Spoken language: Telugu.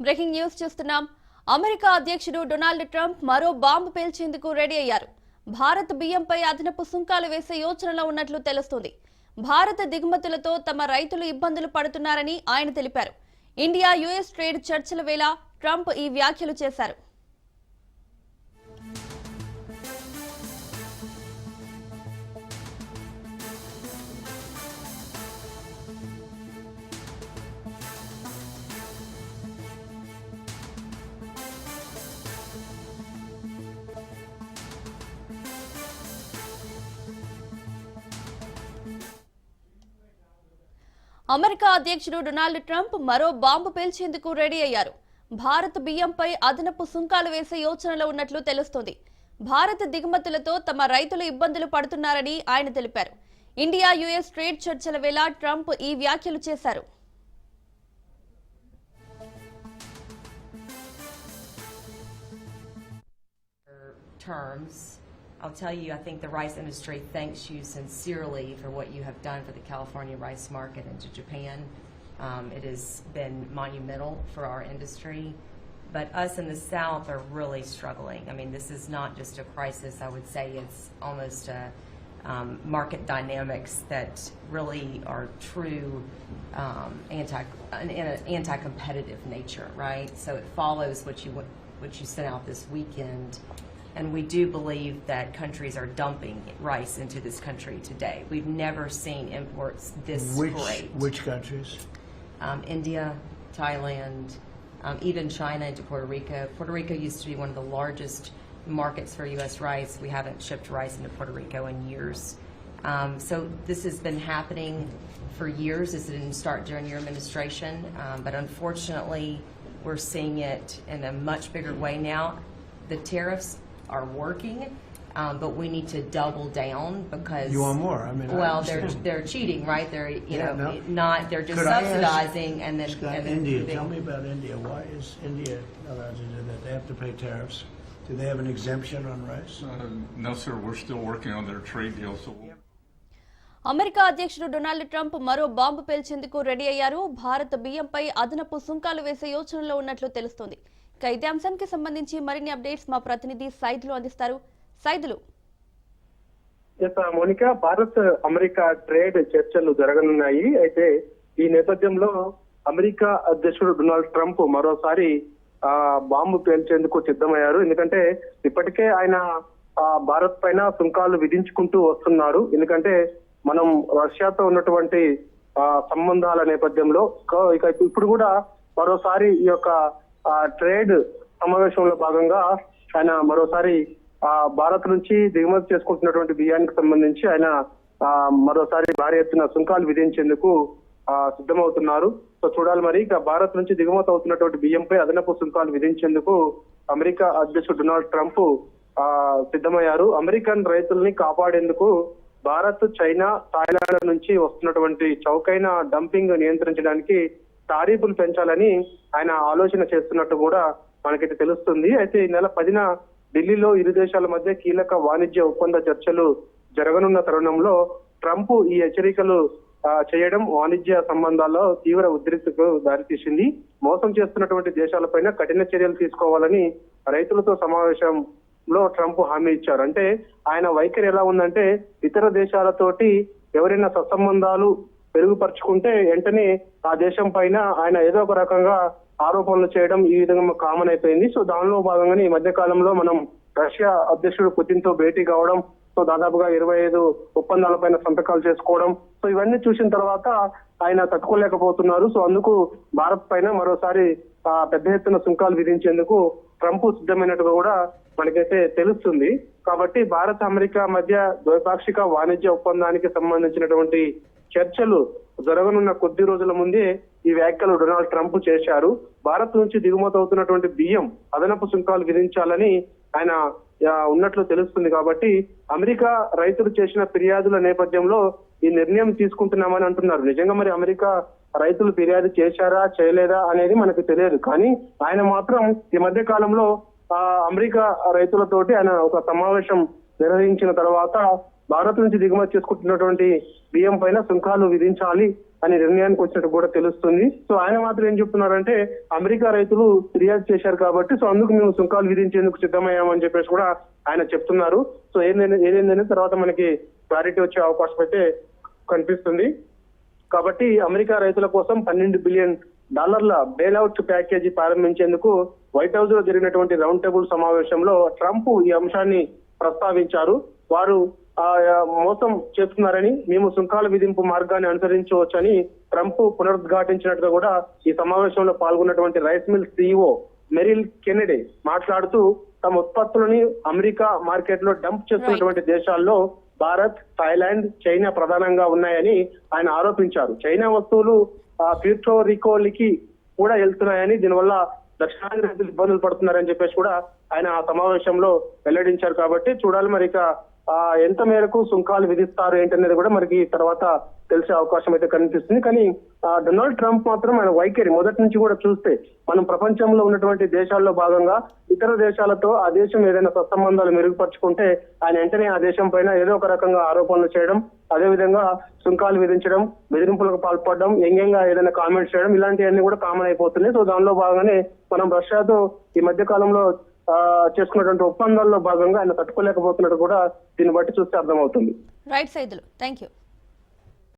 బ్రేకింగ్ న్యూస్ చూస్తున్నాం. అమెరికా అధ్యక్షుడు డొనాల్డ్ ట్రంప్ మరో బాంబు పేల్చేందుకు రెడీ అయ్యారు. భారత్ బియ్యంపై అదనపు సుంకాలు వేసే యోచనలో ఉన్నట్లు తెలుస్తోంది. భారత దిగుమతులతో తమ రైతులు ఇబ్బందులు పడుతున్నారని ఆయన తెలిపారు. ఇండియా యుఎస్ ట్రేడ్ చర్చల వేళ ట్రంప్ ఈ వ్యాఖ్యలు చేశారు. అమెరికా అధ్యక్షుడు డొనాల్డ్ ట్రంప్ మరో బాంబు పేల్చేందుకు రెడీ అయ్యారు. భారత్ బియ్యంపై అదనపు సుంకాలు వేసే యోచనలో ఉన్నట్లు తెలుస్తోంది. భారత దిగుమతులతో తమ రైతులు ఇబ్బందులు పడుతున్నారని ఆయన తెలిపారు. ఇండియా యుఎస్ ట్రేడ్ చర్చల వేళ ట్రంప్ ఈ వ్యాఖ్యలు చేశారు. I'll tell you, I think the rice industry thanks you sincerely for what you have done for the California rice market and to Japan. It has been monumental for our industry, but us in the South are really struggling. I mean, this is not just a crisis. I would say it's almost a market dynamics that really are true anti-competitive nature, right? So it follows what you sent out this weekend. And we do believe that countries are dumping rice into this country today. We've never seen imports this great. Which countries? India, Thailand, even China into Puerto Rico. Puerto Rico used to be one of the largest markets for U.S. rice. We haven't shipped rice into Puerto Rico in years. So this has been happening for years. This didn't start during your administration, but unfortunately, we're seeing it in a much bigger way now. The tariffs are working, but we need to double down because you want more. I mean, they're cheating, right? They're they're just Could subsidizing and then India. Tell me about India. Why is India allowed to do that? They have to pay tariffs. Do they have an exemption on rice? No, sir. We're still working on their trade deal. So. America అధ్యక్షుడు డొనాల్డ్ ట్రంప్ మరో బాంబు పేల్చేందుకు రెడీ అయ్యారు. భారత బియ్యంపై అదనపు సుంకాలు వేసే యోచనలో ఉన్నట్లు తెలుస్తోంది. ఇదే అంశానికి సంబంధించి మరిన్ని అప్డేట్స్ మా ప్రతినిధి సైదులు అందిస్తారు. సైదులు. మోనికా, భారత్ అమెరికా ట్రేడ్ చర్చలు జరగనున్నాయి. అయితే ఈ నేపథ్యంలో అమెరికా అధ్యక్షుడు డొనాల్డ్ ట్రంప్ మరోసారి బాంబు పేల్చేందుకు సిద్ధమయ్యారు. ఎందుకంటే ఇప్పటికే ఆయన భారత్ పైన సుంకాలు విధించుకుంటూ వస్తున్నారు. ఎందుకంటే మనం రష్యాతో ఉన్నటువంటి సంబంధాల నేపథ్యంలో ఇక ఇప్పుడు కూడా మరోసారి ఈ యొక్క ట్రేడ్ సమావేశంలో భాగంగా ఆయన మరోసారి భారత్ నుంచి దిగుమతి చేసుకుంటున్నటువంటి బియ్యానికి సంబంధించి ఆయన మరోసారి భారీ ఎత్తున సుంకాలు విధించేందుకు సిద్ధమవుతున్నారు. సో చూడాలి మరి. ఇక భారత్ నుంచి దిగుమతి అవుతున్నటువంటి బియ్యంపై అదనపు సుంకాలు విధించేందుకు అమెరికా అధ్యక్షుడు డొనాల్డ్ ట్రంప్ సిద్ధమయ్యారు. అమెరికన్ రైతుల్ని కాపాడేందుకు భారత్, చైనా, థాయిలాండ్ నుంచి వస్తున్నటువంటి చౌకైన డంపింగ్ నియంత్రించడానికి టారిఫ్లు పెంచాలని ఆయన ఆలోచన చేస్తున్నట్టు కూడా మనకైతే తెలుస్తుంది. అయితే ఈ నెల 10న ఢిల్లీలో ఇరు దేశాల మధ్య కీలక వాణిజ్య ఒప్పంద చర్చలు జరగనున్న తరుణంలో ట్రంప్ ఈ హెచ్చరికలు చేయడం వాణిజ్య సంబంధాల్లో తీవ్ర ఉద్రిక్తతకు దారితీసింది. మోసం చేస్తున్నటువంటి దేశాలపైన కఠిన చర్యలు తీసుకోవాలని రైతులతో సమావేశంలో ట్రంప్ హామీ ఇచ్చారు. అంటే ఆయన వైఖరి ఎలా ఉందంటే, ఇతర దేశాలతోటి ఎవరైనా సత్సంబంధాలు పెరుగుపరుచుకుంటే వెంటనే ఆ దేశం పైన ఆయన ఏదో ఒక రకంగా ఆరోపణలు చేయడం ఈ విధంగా కామన్ అయిపోయింది. సో దానిలో భాగంగానే ఈ మధ్య కాలంలో మనం రష్యా అధ్యక్షుడు పుతిన్ తో భేటీ కావడం, సో దాదాపుగా 25 ఒప్పందాలపైన సంతకాలు చేసుకోవడం, సో ఇవన్నీ చూసిన తర్వాత ఆయన తట్టుకోలేకపోతున్నారు. సో అందుకు భారత్ పైన మరోసారి పెద్ద ఎత్తున సుంకాలు విధించేందుకు ట్రంప్ సిద్ధమైనట్టుగా కూడా మనకైతే తెలుస్తుంది. కాబట్టి భారత్ అమెరికా మధ్య ద్వైపాక్షిక వాణిజ్య ఒప్పందానికి సంబంధించినటువంటి చర్చలు జరగనున్న కొద్ది రోజుల ముందే ఈ వ్యాఖ్యలు డొనాల్డ్ ట్రంప్ చేశారు. భారత్ నుంచి దిగుమతి అవుతున్నటువంటి బియ్యం అదనపు సుంకాలు విధించాలని ఆయన ఉన్నట్లు తెలుస్తుంది. కాబట్టి అమెరికా రైతులు చేసిన ఫిర్యాదుల నేపథ్యంలో ఈ నిర్ణయం తీసుకుంటున్నామని అంటున్నారు. నిజంగా మరి అమెరికా రైతులు ఫిర్యాదు చేశారా చేయలేదా అనేది మనకు తెలియదు. కానీ ఆయన మాత్రం ఈ మధ్య కాలంలో అమెరికా రైతులతోటి ఆయన ఒక సమావేశం నిర్వహించిన తర్వాత భారత్ నుంచి దిగుమతి చేసుకుంటున్నటువంటి బియ్యం పైన సుంకాలు విధించాలి, అనే నిర్ణయానికి వచ్చినట్టు కూడా తెలుస్తుంది. సో ఆయన మాత్రం ఏం చెప్తున్నారంటే అమెరికా రైతులు ఫిర్యాదు చేశారు కాబట్టి సో అందుకు మేము సుంకాలు విధించేందుకు సిద్ధమయ్యామని చెప్పేసి కూడా ఆయన చెప్తున్నారు. సో ఏదైందనే తర్వాత మనకి క్లారిటీ వచ్చే అవకాశం అయితే కనిపిస్తుంది. కాబట్టి అమెరికా రైతుల కోసం $12 బిలియన్ బెయిల్అవుట్ ప్యాకేజీ ప్రారంభించేందుకు వైట్ హౌస్ లో జరిగినటువంటి రౌండ్ టేబుల్ సమావేశంలో ట్రంప్ ఈ అంశాన్ని ప్రస్తావించారు. వారు మోసం చేస్తున్నారని, మేము సుంకాల విధింపు మార్గాన్ని అనుసరించవచ్చని ట్రంప్ పునరుద్ఘాటించినట్టుగా కూడా ఈ సమావేశంలో పాల్గొన్నటువంటి rice mill CEO Merrill Kennedy మాట్లాడుతూ తమ ఉత్పత్తులని అమెరికా మార్కెట్ లో డంప్ చేస్తున్నటువంటి దేశాల్లో భారత్, థాయిలాండ్, చైనా ప్రధానంగా ఉన్నాయని ఆయన ఆరోపించారు. చైనా వస్తువులు ప్యూర్టోరికోలికి కూడా వెళ్తున్నాయని, దీనివల్ల దక్షిణాది రైతులు ఇబ్బందులు పడుతున్నారని చెప్పేసి కూడా ఆయన ఆ సమావేశంలో వెల్లడించారు. కాబట్టి చూడాలి మరి ఇక ఎంత మేరకు సుంకాలు విధిస్తారు ఏంటనేది కూడా మనకి తర్వాత తెలిసే అవకాశం అయితే కనిపిస్తుంది. కానీ డొనాల్డ్ ట్రంప్ మాత్రం ఆయన వైఖరి మొదటి నుంచి కూడా చూస్తే మనం ప్రపంచంలో ఉన్నటువంటి దేశాల్లో భాగంగా ఇతర దేశాలతో ఆ దేశం ఏదైనా సత్సంబంధాలు మెరుగుపరుచుకుంటే ఆయన వెంటనే ఆ దేశం పైన ఏదో ఒక రకంగా ఆరోపణలు చేయడం, అదేవిధంగా సుంకాలు విధించడం, బెదిరింపులకు పాల్పడడం, వ్యంగ్యంగా ఏదైనా కామెంట్స్ చేయడం, ఇలాంటివన్నీ కూడా కామన్ అయిపోతున్నాయి. సో దానిలో భాగంగానే మనం రష్యాతో ఈ మధ్య కాలంలో చేసుకున్నటువంటి ఒప్పందాల్లో భాగంగా ఆయన తట్టుకోలేకపోతున్నట్టు కూడా దీన్ని బట్టి చూస్తే అర్థమవుతుంది. Right Saidulu, thank you.